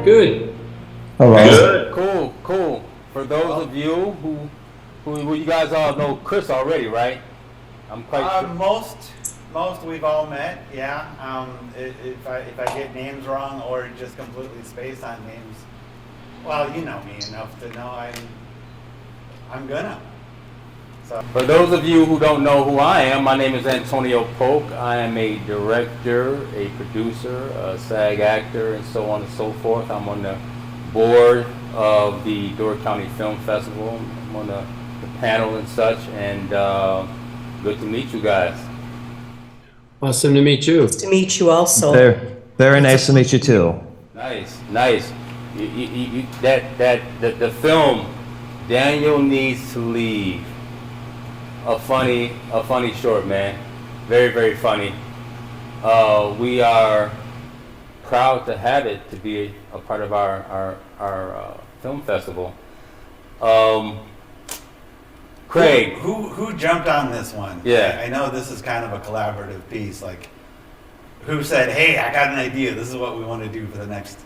Good. Hello. Good. Cool. For those of you who you guys all know Chris already, right? I'm quite sure. Most we've all met, yeah. If I get names wrong or just completely space on names, well, you know me enough to know I'm gonna. So. For those of you who don't know who I am, my name is Antonio Polk. I am a director, a producer, a SAG actor, and so on and so forth. I'm on the board of the Door County Film Festival. I'm on the panel and such, and good to meet you guys. Awesome to meet you. Nice to meet you also. Very nice to meet you too. Nice. The film, Daniel Needs to Leave. A funny short, man. Very, very funny. We are proud to have it to be a part of our film festival. Craig, who jumped on this one? Yeah, I know this is kind of a collaborative piece. Like, who said, "Hey, I got an idea. This is what we want to do for the next."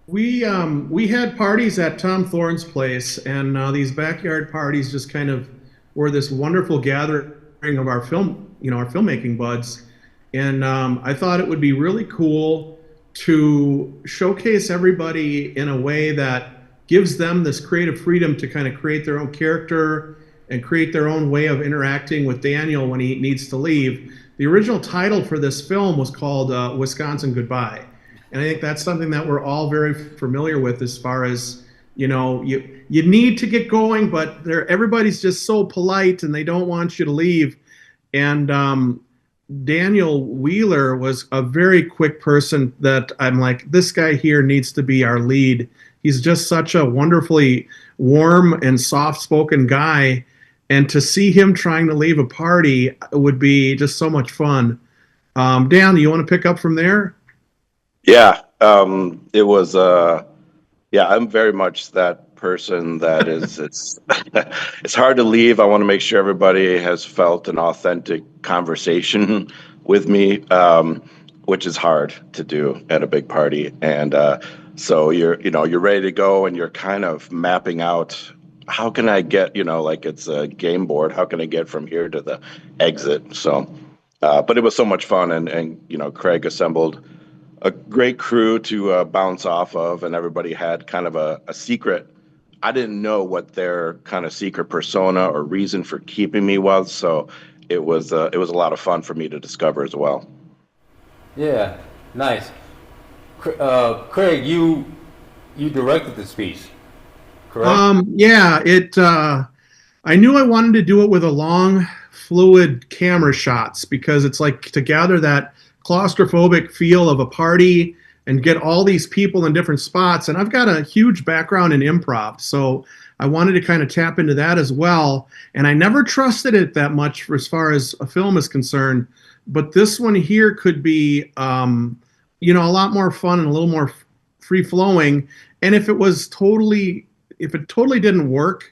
We had parties at Tom Thorne's place, and these backyard parties just kind of were this wonderful gathering of our filmmaking buds. And I thought it would be really cool to showcase everybody in a way that gives them this creative freedom to kind of create their own character and create their own way of interacting with Daniel when he needs to leave. The original title for this film was called Wisconsin Goodbye. And I think that's something that we're all very familiar with as far as, you need to get going, but everybody's just so polite and they don't want you to leave. And Daniel Wheeler was a very quick person that I'm like, this guy here needs to be our lead. He's just such a wonderfully warm and soft-spoken guy. And to see him trying to leave a party would be just so much fun. Dan, you want to pick up from there? Yeah, it was, I'm very much that person that is, it's hard to leave. I want to make sure everybody has felt an authentic conversation with me, which is hard to do at a big party. And so you're ready to go and you're kind of mapping out, how can I get, like it's a game board, how can I get from here to the exit? So, but it was so much fun and Craig assembled a great crew to bounce off of, and everybody had kind of a secret. I didn't know what their kind of secret persona or reason for keeping me was, so it was a lot of fun for me to discover as well. Yeah, nice. Craig, you directed the speech, correct? Yeah, I knew I wanted to do it with a long, fluid camera shots because it's like to gather that claustrophobic feel of a party and get all these people in different spots. And I've got a huge background in improv, so I wanted to kind of tap into that as well. And I never trusted it that much as far as a film is concerned, but this one here could be, a lot more fun and a little more free flowing. And if it totally didn't work,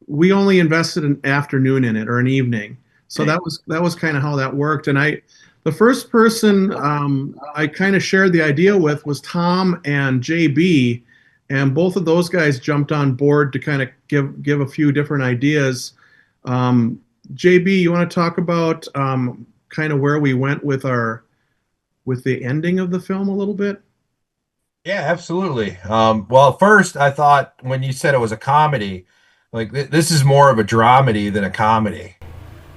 we only invested an afternoon in it or an evening. So that was kind of how that worked. And the first person I kind of shared the idea with was Tom and JB, and both of those guys jumped on board to kind of give a few different ideas. JB, you want to talk about kind of where we went with the ending of the film a little bit? Yeah, absolutely. Well, first I thought when you said it was a comedy, like this is more of a dramedy than a comedy.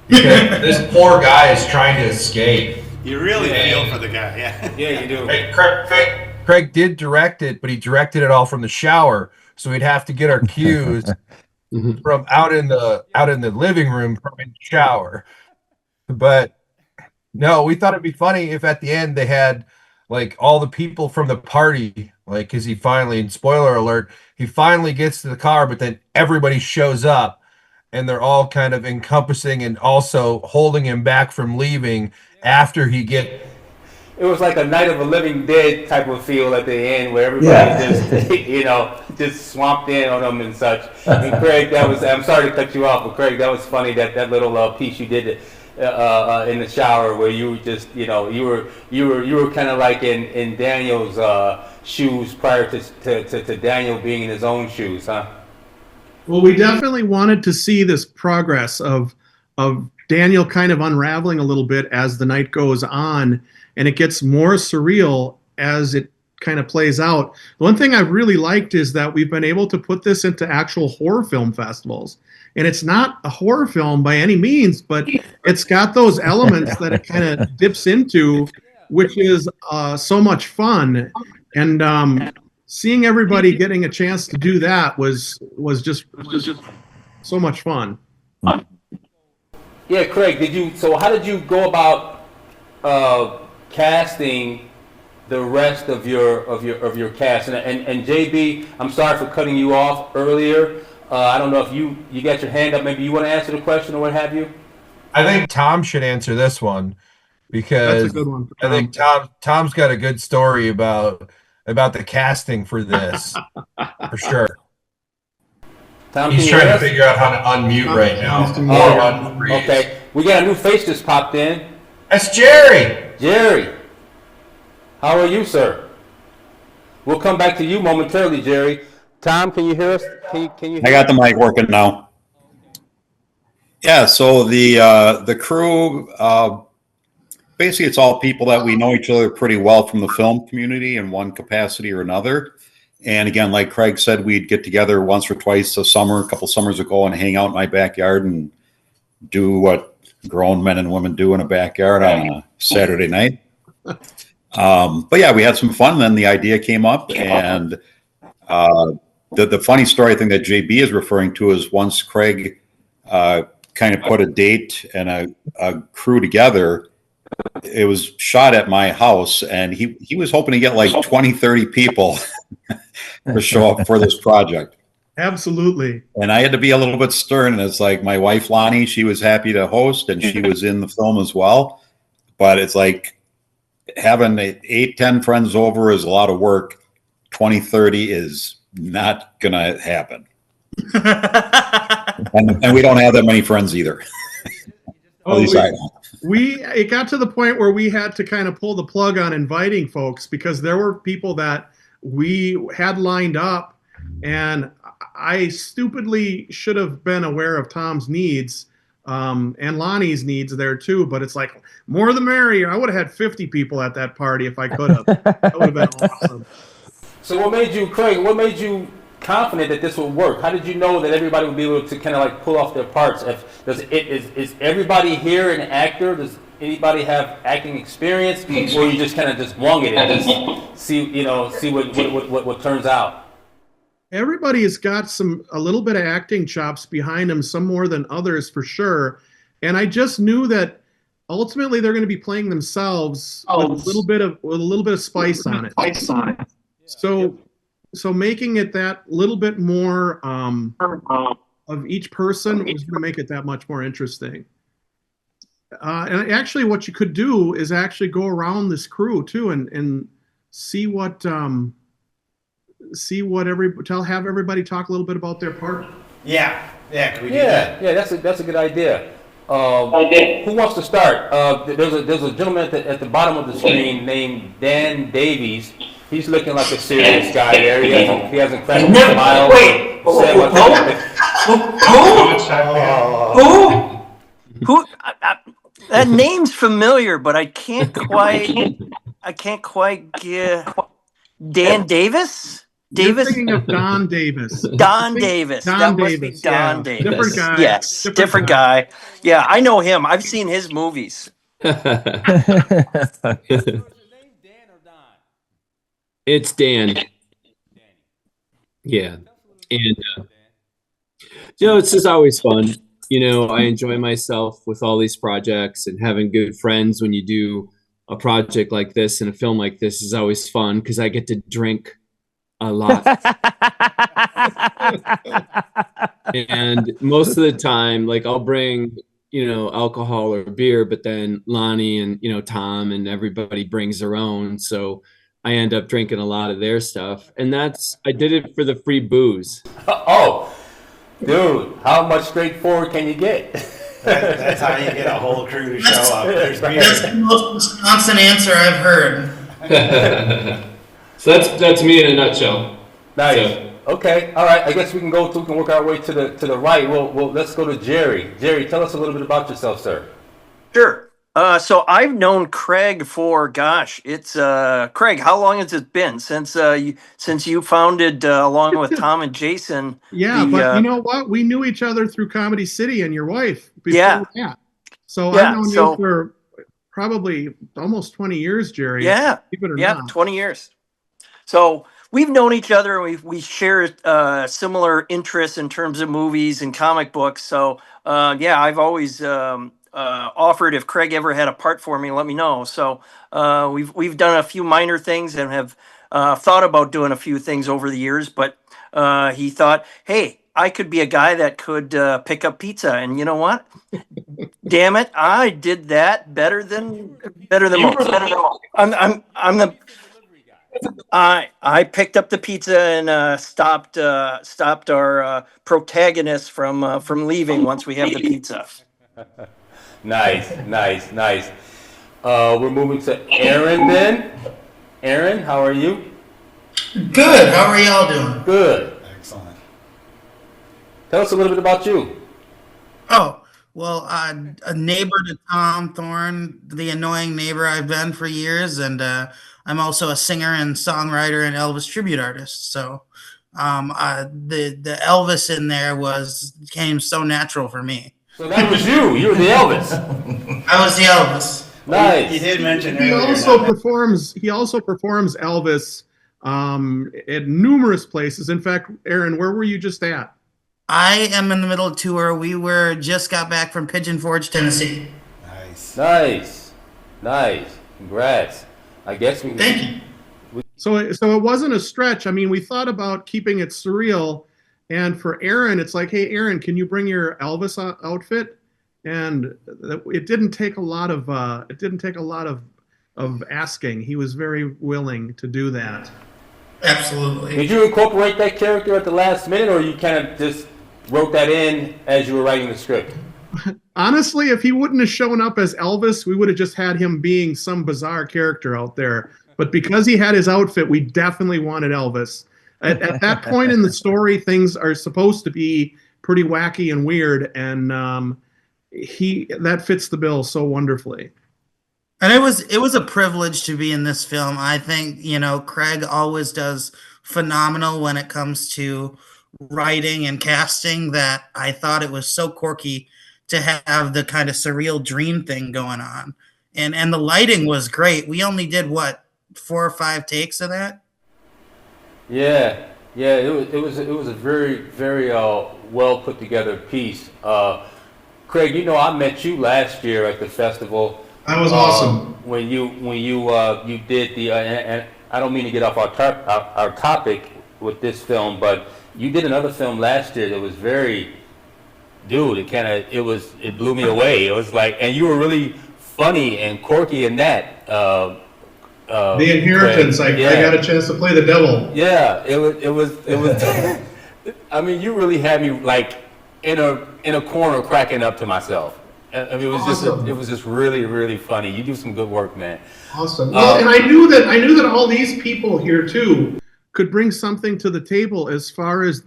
Because this poor guy is trying to escape. You really feel for the guy, yeah. Yeah, you do. Hey, Craig did direct it, but he directed it all from the shower, so we'd have to get our cues from out in the living room from the shower. But no, we thought it'd be funny if at the end they had like all the people from the party, like because he finally, and spoiler alert, he finally gets to the car, but then everybody shows up. And they're all kind of encompassing and also holding him back from leaving after he get. It was like a Night of the Living Dead type of feel at the end where everybody just swamped in on them and such. And Craig, I'm sorry to cut you off, but Craig, that was funny, that little piece you did. in the shower where you were just, you know, you were kind of like in Daniel's shoes prior to Daniel being in his own shoes, huh? Well, we definitely wanted to see this progress of Daniel kind of unraveling a little bit as the night goes on, and it gets more surreal as it kind of plays out. The one thing I've really liked is that we've been able to put this into actual horror film festivals. And it's not a horror film by any means, but it's got those elements that it kind of dips into, which is so much fun. And seeing everybody getting a chance to do that was just so much fun. Yeah, Craig, so how did you go about casting the rest of your cast? And JB, I'm sorry for cutting you off earlier. I don't know if you got your hand up. Maybe you want to answer the question or what have you. I think Tom should answer this one because That's a good one. I think Tom's got a good story about the casting for this for sure. Tom, He's trying to figure out how to unmute right now. Oh, okay, we got a new face just popped in. That's Jerry. Jerry, how are you, sir? We'll come back to you momentarily, Jerry. Tom, can you hear us? Can you hear I got the mic working now. Yeah, so the crew, basically it's all people that we know each other pretty well from the film community in one capacity or another. And again, like Craig said, we'd get together once or twice a couple summers ago, and hang out in my backyard and do what grown men and women do in a backyard on a Saturday night. But yeah, we had some fun. Then the idea came up, and the funny story I think that JB is referring to is once Craig kind of put a date and a crew together, it was shot at my house, and he was hoping to get like 20, 30 people to show up for this project. Absolutely. And I had to be a little bit stern, and it's like my wife, Lonnie, she was happy to host, and she was in the film as well. But it's like having 8, 10 friends over is a lot of work. 20, 30 is not going to happen. and we don't have that many friends either. At least I don't. It got to the point where we had to kind of pull the plug on inviting folks because there were people that we had lined up, and I stupidly should have been aware of Tom's needs and Lonnie's needs there too. But it's like, more the merrier. I would have had 50 people at that party if I could have. That would have been awesome. So what made you confident that this would work? How did you know that everybody would be able to kind of like pull off their parts? Is everybody here an actor? Does anybody have acting experience, or you just kind of just wung it and just see what turns out? Everybody has got a little bit of acting chops behind them, some more than others for sure. And I just knew that ultimately they're going to be playing themselves with a little bit of spice on it. So making it that little bit more of each person was going to make it that much more interesting. And actually, what you could do is actually go around this crew too and see have everybody talk a little bit about their part. Yeah. Can we do that? Yeah. That's a good idea. Who wants to start? There's a gentleman at the bottom of the screen named Dan Davies. He's looking like a serious guy there. He has a incredible smile. Wait. Who? That name's familiar, but I can't quite get. Dan Davis? You're thinking of Don Davis. Don Davis. That must be Don Davis. Different guy. Yes, different guy. Yeah, I know him. I've seen his movies. It's Dan. Yeah. And, it's just always fun. I enjoy myself with all these projects, and having good friends when you do a project like this and a film like this is always fun because I get to drink a lot. And most of the time, like, I'll bring, alcohol or beer, but then Lonnie and, Tom and everybody brings their own. So I end up drinking a lot of their stuff. And I did it for the free booze. Oh, dude, how much straightforward can you get? That's how you get a whole crew to show up. There's That's beer. the most Wisconsin answer I've heard. So that's me in a nutshell. Nice. So- Okay. All right. I guess we can work our way to the right. Well, let's go to Jerry. Jerry, tell us a little bit about yourself, sir. Sure. So I've known Craig for, gosh, it's Craig. How long has it been since you founded along with Tom and Jason? Yeah, but you know what? We knew each other through Comedy City and your wife before that. So I've known you for probably almost 20 years, Jerry. Yeah, Believe it or yeah, not. 20 years. So we've known each other. And we share similar interests in terms of movies and comic books. So yeah, I've always offered if Craig ever had a part for me, let me know. So we've done a few minor things and have thought about doing a few things over the years. But he thought, hey, I could be a guy that could pick up pizza, and you know what? Damn it, I did that better than most. I'm the I picked up the pizza and stopped our protagonist from leaving once we have the pizza. Nice. We're moving to Aaron then. Aaron, how are you? Good. How are y'all doing? Good. Excellent. Tell us a little bit about you. Oh, well, a neighbor to Tom Thorne, the annoying neighbor I've been for years, and I'm also a singer and songwriter and Elvis tribute artist. So the Elvis in there came so natural for me. So that was you. You were the Elvis. I was the Elvis. Nice. He did mention He earlier also that- performs Elvis at numerous places. In fact, Aaron, where were you just at? I am in the middle of tour. We just got back from Pigeon Forge, Tennessee. Nice. Nice. Congrats. I guess we can. Thank you. So it wasn't a stretch. I mean, we thought about keeping it surreal, and for Aaron, it's like, hey, Aaron, can you bring your Elvis outfit? And it didn't take a lot of asking. He was very willing to do that. Absolutely. Did you incorporate that character at the last minute, or you kind of just wrote that in as you were writing the script? Honestly, if he wouldn't have shown up as Elvis, we would have just had him being some bizarre character out there. But because he had his outfit, we definitely wanted Elvis. At that point in the story, things are supposed to be pretty wacky and weird, and that fits the bill so wonderfully. And it was a privilege to be in this film. I think, Craig always does phenomenal when it comes to writing and casting, that I thought it was so quirky to have the kind of surreal dream thing going on. And the lighting was great. We only did 4 or 5 takes of that? Yeah. It was a very, very well put together piece. Craig, I met you last year at the festival. That was awesome. When you did the and I don't mean to get off our topic with this film, but you did another film last year that was very, dude. It blew me away. It was like, and you were really funny and quirky in that. The Inheritance. I got a chance to play the devil. Yeah, it was. I mean, you really had me like in a corner cracking up to myself. I mean, it was just really, really funny. You do some good work, man. Awesome. Well, and I knew that all these people here too could bring something to the table, as far as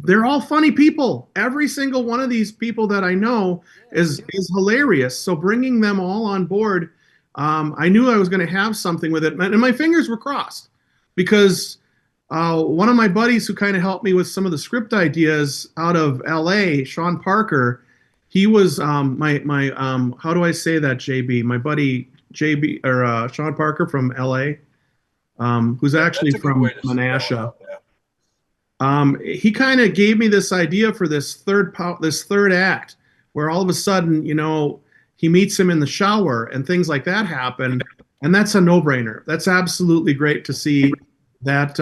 they're all funny people. Every single one of these people that I know is hilarious. So bringing them all on board, I knew I was going to have something with it, and my fingers were crossed, because one of my buddies who kind of helped me with some of the script ideas out of LA, Sean Parker, he was my how do I say that, JB? My buddy JB, or Sean Parker from LA, who's actually from Menasha. He kind of gave me this idea for this third act, where all of a sudden, he meets him in the shower and things like that happen, and that's a no-brainer. That's absolutely great to see that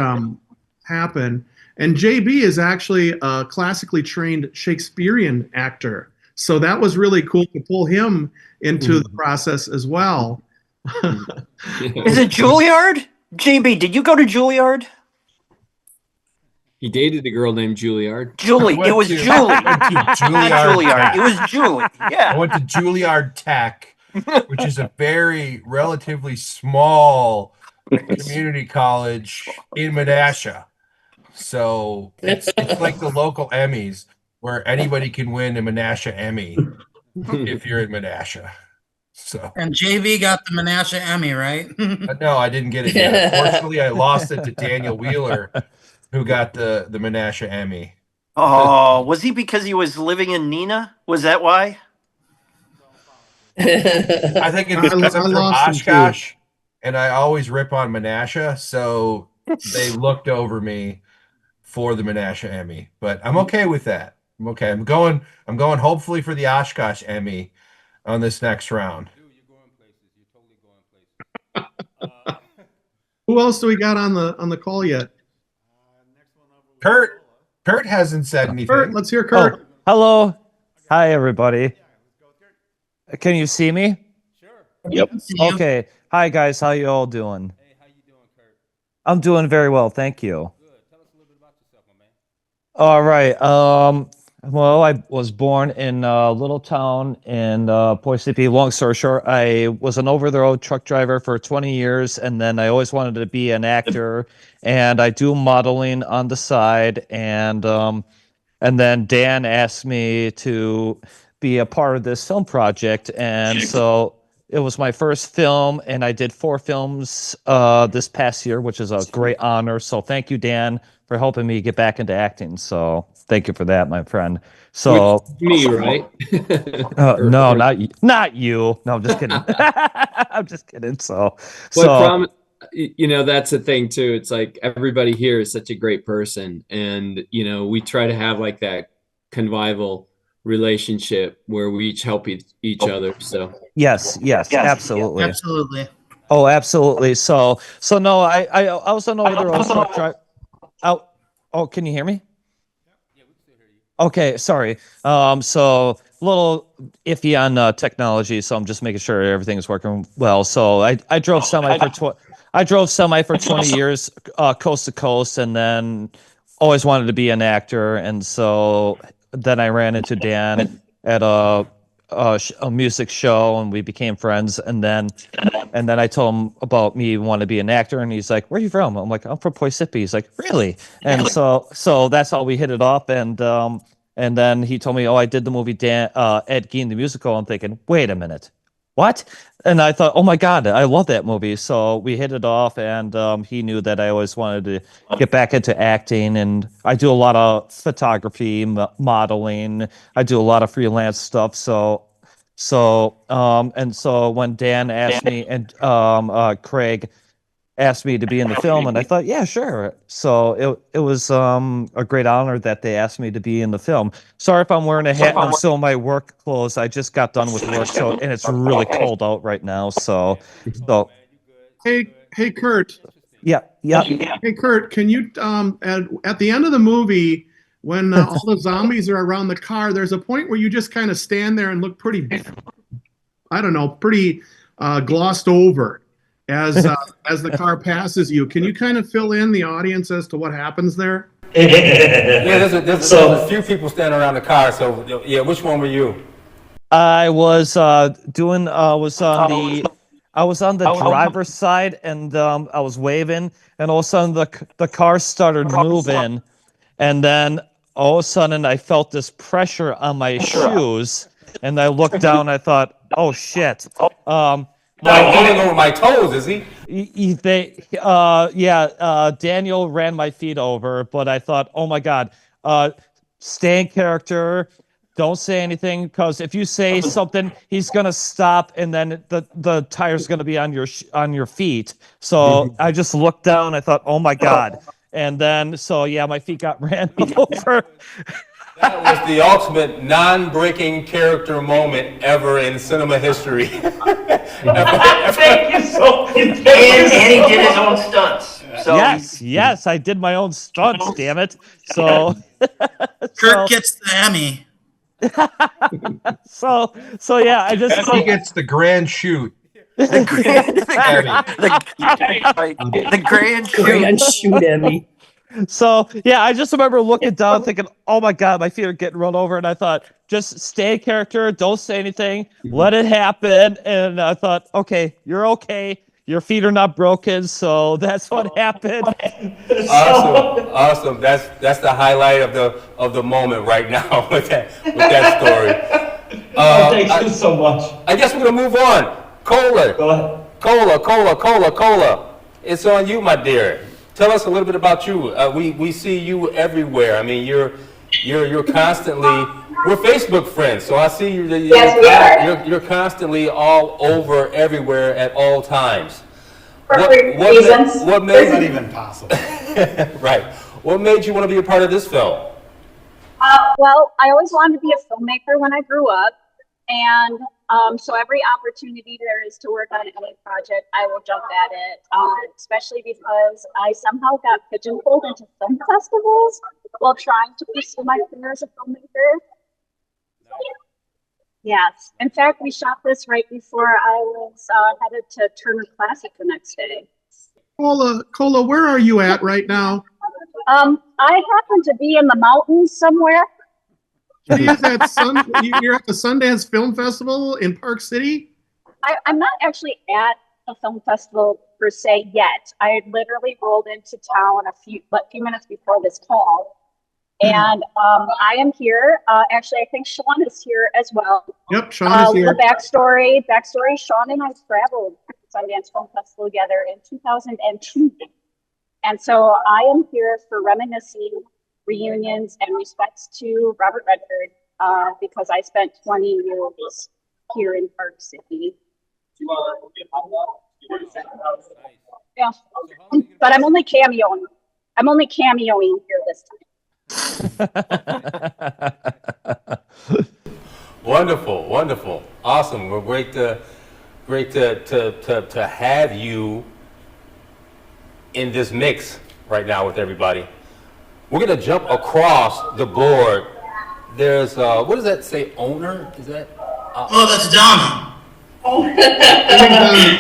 happen. And JB is actually a classically trained Shakespearean actor, so that was really cool to pull him into the process as well. Is it Juilliard? JB, did you go to Juilliard? He dated a girl named Juilliard. Julie. I went It was to- Julie. I went to Not Juilliard Juilliard. Tech. It was Julie. I Yeah. went to Juilliard Tech, which is a very relatively small community college in Menasha. So it's like the local Emmys where anybody can win a Menasha Emmy if you're in Menasha. So And JV got the Menasha Emmy, right? no, I didn't get it yet. Fortunately, I lost it to Daniel Wheeler, who got the Menasha Emmy. Oh, was he because he was living in Neenah? Was that why? I think it's because I'm from lost him, too. Oshkosh, and I always rip on Menasha, so they looked over me for the Menasha Emmy. But I'm okay with that. I'm okay. I'm going hopefully for the Oshkosh Emmy on this next round. Who else do we got on the call yet? Kurt hasn't said anything. Kurt, let's hear Kurt. Oh, hello. Hi, everybody. Can you see me? Yep. Okay. Hi, guys. How you all doing? Hey, how you doing, Kurt? I'm doing very well. Thank you. Good. Tell us a little bit about yourself, my man. All right. Well, I was born in a little town in Poughkeepsie. Long story short, I was an over-the-road truck driver for 20 years, and then I always wanted to be an actor, and I do modeling on the side, and then Dan asked me to be a part of this film project, and so it was my first film, and I did 4 films this past year, which is a great honor. So thank you, Dan, for helping me get back into acting. So thank you for that, my friend. So Me, right? no, not you. No, I'm just kidding. I'm just kidding. But that's the thing too. It's like everybody here is such a great person, and we try to have like that convivial relationship where we each help each other. So yes, absolutely. Absolutely. Oh, absolutely. So no, I was an over-the-road truck driver. Oh, can you hear me? Okay, sorry. So a little iffy on technology, so I'm just making sure everything's working well. So I drove semi for 20 years, coast to coast, and then always wanted to be an actor. And so then I ran into Dan at a music show, and we became friends. And then I told him about me wanting to be an actor, and he's like, "Where are you from?" I'm like, "I'm from Poughkeepsie." He's like, "Really?" And so that's how we hit it off. And then he told me, "Oh, I did the movie Ed Gein the musical." I'm thinking, "Wait a minute, what?" And I thought, "Oh my God, I love that movie." So we hit it off, and he knew that I always wanted to get back into acting, and I do a lot of photography, modeling. I do a lot of freelance stuff. So when Dan asked me and Craig asked me to be in the film, and I thought, yeah, sure. So it was a great honor that they asked me to be in the film. Sorry if I'm wearing a hat and I'm still in my work clothes. I just got done with work, and it's really cold out right now. So Hey, Kurt. yeah. Hey, Kurt, can you at the end of the movie, when all the zombies are around the car, there's a point where you just kind of stand there and look pretty, I don't know, pretty glossed over as the car passes you. Can you kind of fill in the audience as to what happens there? Yeah, there's a few people standing around the car. So yeah, which one were you? I was I was on the driver's side, and I was waving, and all of a sudden the car started moving, and then all of a sudden I felt this pressure on my shoes, and I looked down. I thought, "Oh shit!" Now holding over my toes, is he? Daniel ran my feet over, but I thought, "Oh my God, stay in character. Don't say anything, because if you say something, he's gonna stop, and then the tire's gonna be on your feet." So I just looked down. I thought, "Oh my God!" And then my feet got ran over. That was the ultimate non-breaking character moment ever in cinema history. Thank you so much. And he did his own stunts. So Yes, I did my own stunts. Damn it! So Kurt gets the Emmy. So yeah, I just He gets the grand shoot. the grand shoot. Shoot Emmy. So yeah, I just remember looking down, thinking, "Oh my God, my feet are getting run over," and I thought, "Just stay in character, don't say anything, let it happen." And I thought, "Okay, you're okay. Your feet are not broken." So that's what happened. Awesome, awesome. That's the highlight of the moment right now with that story. Thank you so much. I guess we're gonna move on. Cola. Go ahead. Cola. It's on you, my dear. Tell us a little bit about you. We see you everywhere. I mean, you're constantly. We're Facebook friends, so I see you. Yes, we are. You're constantly all over, everywhere, at all times. For reasons. What It's not made even possible. right? What made you want to be a part of this film? Well, I always wanted to be a filmmaker when I grew up. And so every opportunity there is to work on any project, I will jump at it, especially because I somehow got pigeonholed into film festivals while trying to pursue my career as a filmmaker. Yes. In fact, we shot this right before I was headed to Turner Classic the next day. Cola, where are you at right now? I happen to be in the mountains somewhere. You're at the Sundance Film Festival in Park City? I'm not actually at a film festival per se yet. I had literally rolled into town a few minutes before this call. And I am here. Actually, I think Sean is here as well. Yep, Sean is here. The backstory, Sean and I traveled to the Sundance Film Festival together in 2002. And so I am here for reminiscing, reunions, and respects to Robert Redford because I spent 20 years here in Park City. Yeah, but I'm only cameoing. Here this time. Wonderful, awesome. We're great to have you in this mix right now with everybody. We're gonna jump across the board. There's what does that say? Owner? Is that? Oh, that's Donna. I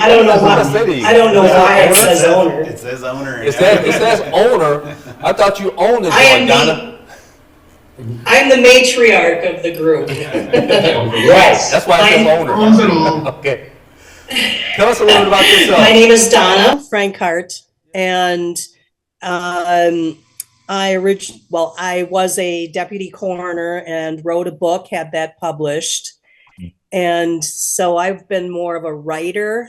don't know why. I don't know why it says owner. It says owner. It says owner. I thought you owned the joint, Donna. I'm the matriarch of the group. Yes, that's why it says owner. Okay. Tell us a little bit about yourself. My name is Donna Frankhart, and I was a deputy coroner and wrote a book, had that published. And so I've been more of a writer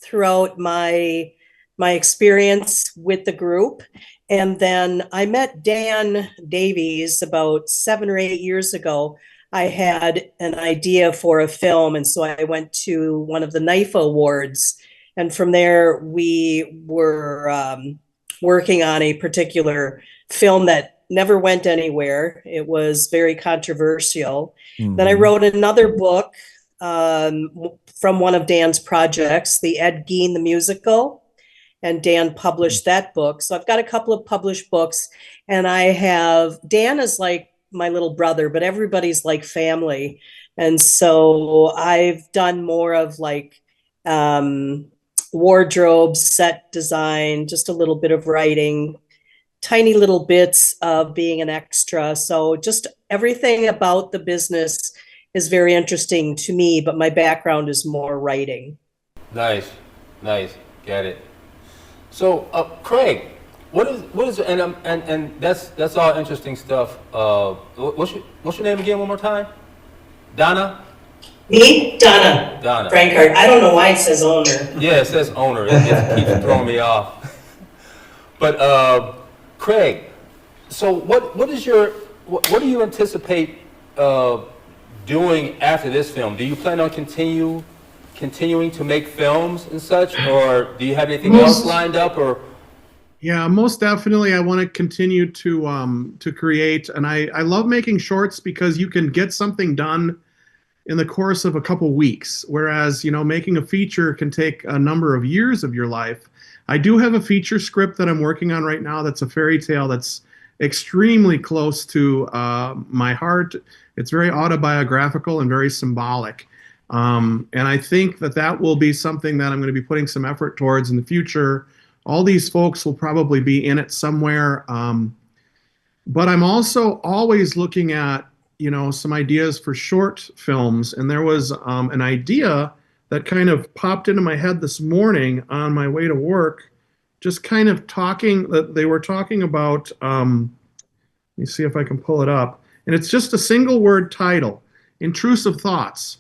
throughout my experience with the group. And then I met Dan Davies about 7 or 8 years ago. I had an idea for a film, and so I went to one of the NIFA awards. And from there, we were working on a particular film that never went anywhere. It was very controversial. Mm-hmm. Then I wrote another book from one of Dan's projects, the Ed Gein the Musical, and Dan published that book. So I've got a couple of published books, and Dan is like my little brother, but everybody's like family. And so I've done more of like wardrobe, set design, just a little bit of writing, tiny little bits of being an extra. So just everything about the business is very interesting to me, but my background is more writing. Nice. Get it. So, Craig, what is and that's all interesting stuff. What's your name again? One more time. Donna. Me, Donna. Frankhart. I don't know why it says owner. Yeah, it says owner. It keeps throwing me off. But Craig, so what do you anticipate doing after this film? Do you plan on continuing to make films and such, or do you have anything else lined up? Or yeah, most definitely I want to continue to create, and I love making shorts because you can get something done in the course of a couple weeks, whereas making a feature can take a number of years of your life. I do have a feature script that I'm working on right now that's a fairy tale that's extremely close to my heart. It's very autobiographical and very symbolic. And I think that will be something that I'm going to be putting some effort towards in the future all these folks will probably be in it somewhere. But I'm also always looking at, some ideas for short films. And there was an idea that kind of popped into my head this morning on my way to work, just kind of talking, that they were talking about, let me see if I can pull it up. And it's just a single word title, Intrusive Thoughts.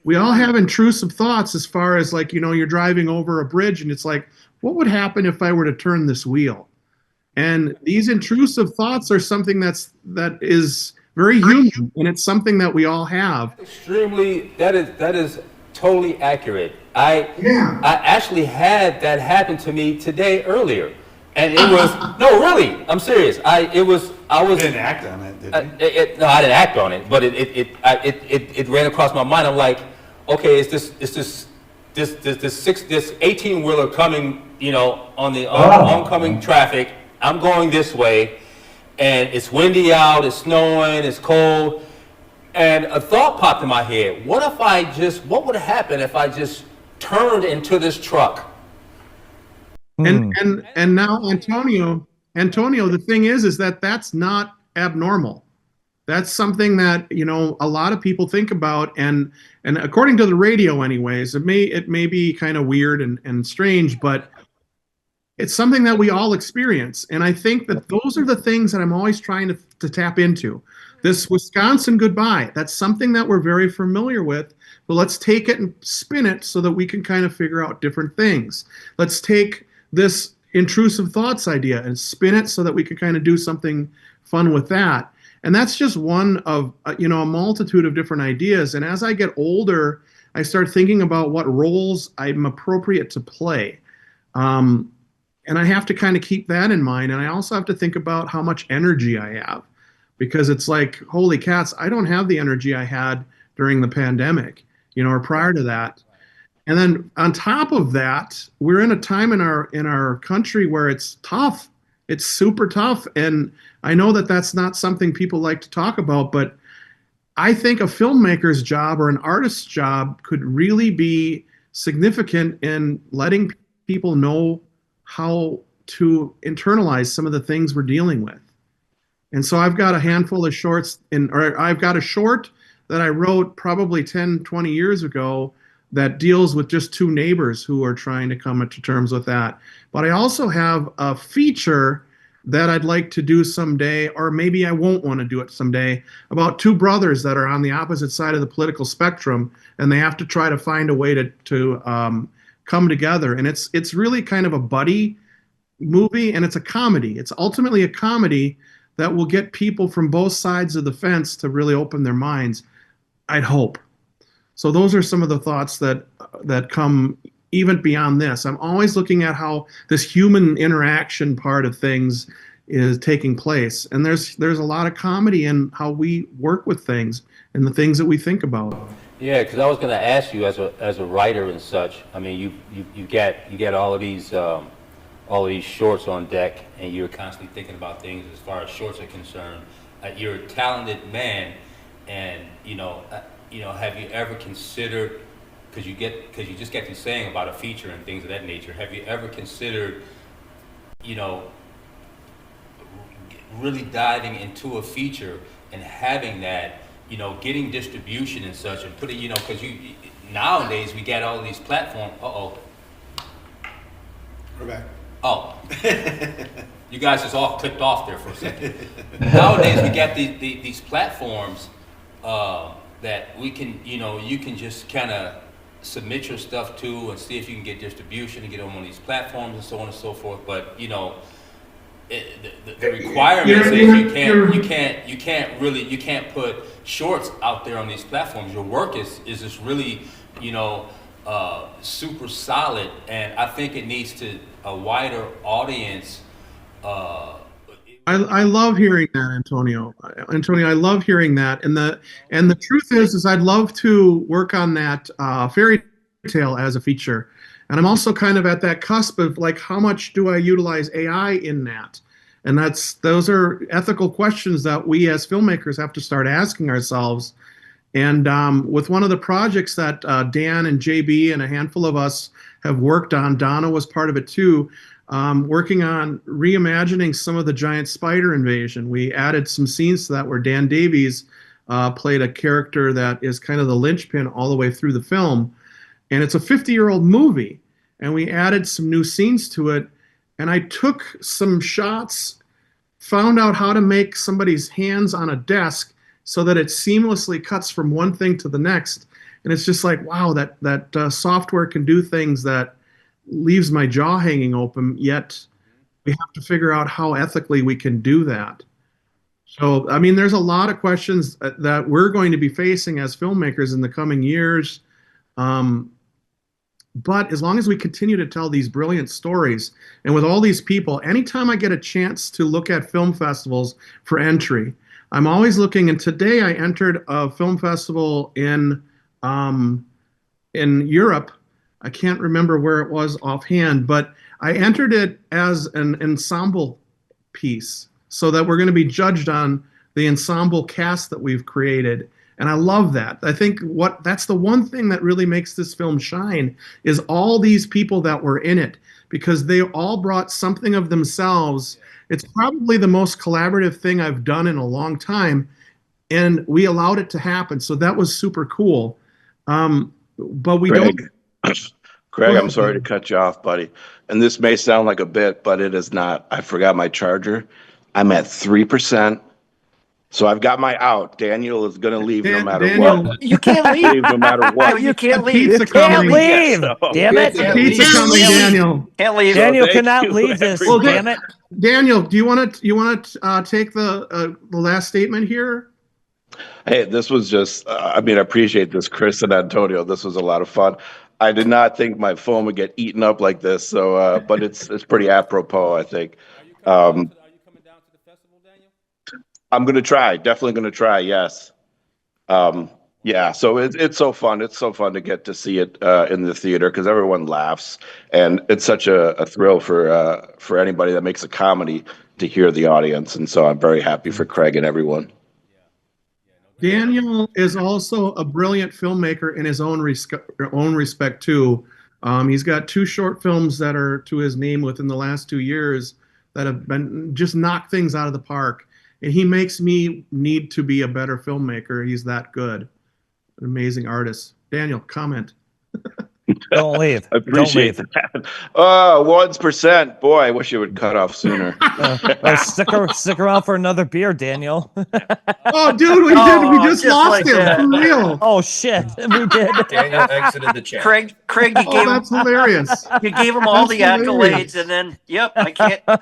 We all have intrusive thoughts as far as like, you're driving over a bridge and it's like, what would happen if I were to turn this wheel? And these intrusive thoughts are something that is very human, and it's something that we all have. That is totally accurate. I actually had that happen to me today earlier. And it was, no, really, I'm serious. I didn't act on it, did you? No, I didn't act on it, but it ran across my mind. I'm like, okay, is this 18-wheeler coming, on the oncoming traffic. I'm going this way, and it's windy out, it's snowing, it's cold, and a thought popped in my head. What would happen if I just turned into this truck? And now Antonio, the thing is that that's not abnormal. That's something that, a lot of people think about, and according to the radio anyways, it may be kind of weird and strange, but it's something that we all experience. And I think that those are the things that I'm always trying to tap into. This Wisconsin goodbye, that's something that we're very familiar with, but let's take it and spin it so that we can kind of figure out different things. Let's take this intrusive thoughts idea and spin it so that we can kind of do something fun with that. And that's just one of, a multitude of different ideas. And as I get older, I start thinking about what roles I'm appropriate to play. And I have to kind of keep that in mind. And I also have to think about how much energy I have, because it's like, holy cats, I don't have the energy I had during the pandemic, or prior to that. And then on top of that, we're in a time in our country where it's tough. It's super tough. And I know that that's not something people like to talk about, but I think a filmmaker's job or an artist's job could really be significant in letting people know how to internalize some of the things we're dealing with. And so I've got a handful of shorts, or I've got a short that I wrote probably 10, 20 years ago that deals with just two neighbors who are trying to come to terms with that. But I also have a feature that I'd like to do someday, or maybe I won't want to do it someday, about two brothers that are on the opposite side of the political spectrum, and they have to try to find a way to come together. And it's really kind of a buddy movie, and it's a comedy. It's ultimately a comedy that will get people from both sides of the fence to really open their minds, I'd hope. So those are some of the thoughts that come even beyond this. I'm always looking at how this human interaction part of things is taking place. And there's a lot of comedy in how we work with things and the things that we think about. Yeah, because I was going to ask you, as a writer and such. I mean, you get all of these shorts on deck, and you're constantly thinking about things as far as shorts are concerned. You're a talented man, and have you ever considered? Because you just get to saying about a feature and things of that nature. Have you ever considered, really diving into a feature and having that? Getting distribution and such, and putting, because nowadays we get all these platforms. We're back. Oh, you guys just all clicked off there for a second. Nowadays we get these platforms that we can, you can just kind of submit your stuff to and see if you can get distribution and get them on these platforms and so on and so forth. But the requirement is you can't put shorts out there on these platforms. Your work is just really super solid, and I think it needs to a wider audience. I love hearing that, Antonio. I love hearing that, and the truth is I'd love to work on that fairy tale as a feature. And I'm also kind of at that cusp of like, how much do I utilize AI in that? And those are ethical questions that we as filmmakers have to start asking ourselves. And with one of the projects that Dan and JB and a handful of us have worked on, Donna was part of it too, working on reimagining some of the giant spider invasion. We added some scenes to that where Dan Davies played a character that is kind of the linchpin all the way through the film. And it's a 50-year-old movie. And we added some new scenes to it. And I took some shots, found out how to make somebody's hands on a desk so that it seamlessly cuts from one thing to the next. And it's just like, wow, that software can do things that leaves my jaw hanging open, yet we have to figure out how ethically we can do that. So, I mean, there's a lot of questions that we're going to be facing as filmmakers in the coming years. But as long as we continue to tell these brilliant stories, and with all these people, anytime I get a chance to look at film festivals for entry, I'm always looking. And today I entered a film festival in Europe. I can't remember where it was offhand, but I entered it as an ensemble piece, so that we're going to be judged on the ensemble cast that we've created. And I love that. I think that's the one thing that really makes this film shine is all these people that were in it, because they all brought something of themselves. It's probably the most collaborative thing I've done in a long time, and we allowed it to happen. So that was super cool. But we Greg, don't. Greg, I'm sorry to cut you off, buddy. And this may sound like a bit, but it is not. I forgot my charger. I'm at 3%. So I've got my out. Daniel is going to leave no matter Daniel, what. You can't leave. No matter what. You can't leave. Pizza You can't coming. leave. So- Damn it. Pizza coming, Daniel. Can't leave. Daniel thank cannot you, leave this. everybody. Damn it. Daniel, do you want to take the last statement here? Hey, this was just, I mean, I appreciate this, Chris and Antonio. This was a lot of fun. I did not think my phone would get eaten up like this. So, but it's pretty apropos, I think. Are you coming down to the festival, Daniel? I'm going to try, definitely going to try. Yes. Yeah. So it's so fun. It's so fun to get to see it in the theater because everyone laughs, and it's such a thrill for anybody that makes a comedy to hear the audience. And so I'm very happy for Craig and everyone. Daniel is also a brilliant filmmaker in his own respect too. He's got 2 short films that are to his name within the last 2 years that have been just knocked things out of the park. And he makes me need to be a better filmmaker. He's that good. An amazing artist. Daniel, comment. Don't leave. I appreciate Don't leave. that. Oh, 1%. Boy, I wish it would cut off sooner. Stick around for another beer, Daniel. Oh, dude, we did. We just lost like him that. for real. Oh shit, we did. Daniel exited the chat. Craig, you Oh, gave him, that's hilarious. you gave him all That's the hilarious. accolades, and then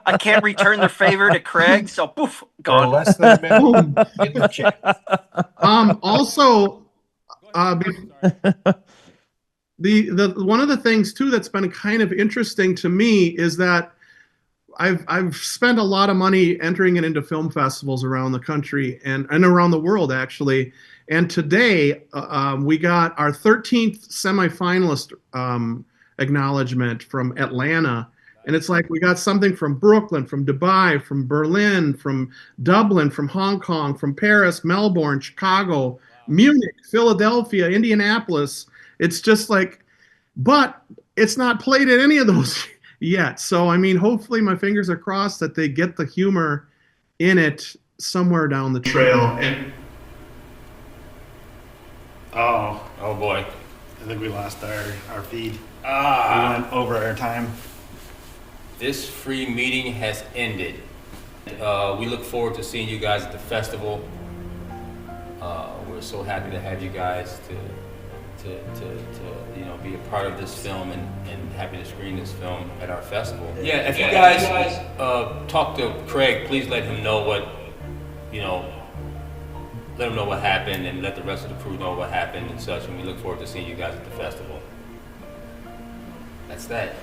I can't return the favor to Craig. So poof, For gone. less than a minute Boom. in the chat. Also, the one of the things too that's been kind of interesting to me is that I've spent a lot of money entering it into film festivals around the country and around the world actually. And today we got our 13th semifinalist acknowledgement from Atlanta. And it's like we got something from Brooklyn, from Dubai, from Berlin, from Dublin, from Hong Kong, from Paris, Melbourne, Chicago, Munich, Philadelphia, Indianapolis. It's just like, but it's not played at any of those yet. So, I mean, hopefully my fingers are crossed that they get the humor in it somewhere down the trail. And Oh, Oh boy. I think we lost our feed. We Ah, went over our time. this free meeting has ended. We look forward to seeing you guys at the festival. We're so happy to have you guys to be a part of this film and happy to screen this film at our festival. Yeah, if you guys talk to Craig, please let him know what let him know what happened and let the rest of the crew know what happened and such. And we look forward to seeing you guys at the festival. That's that.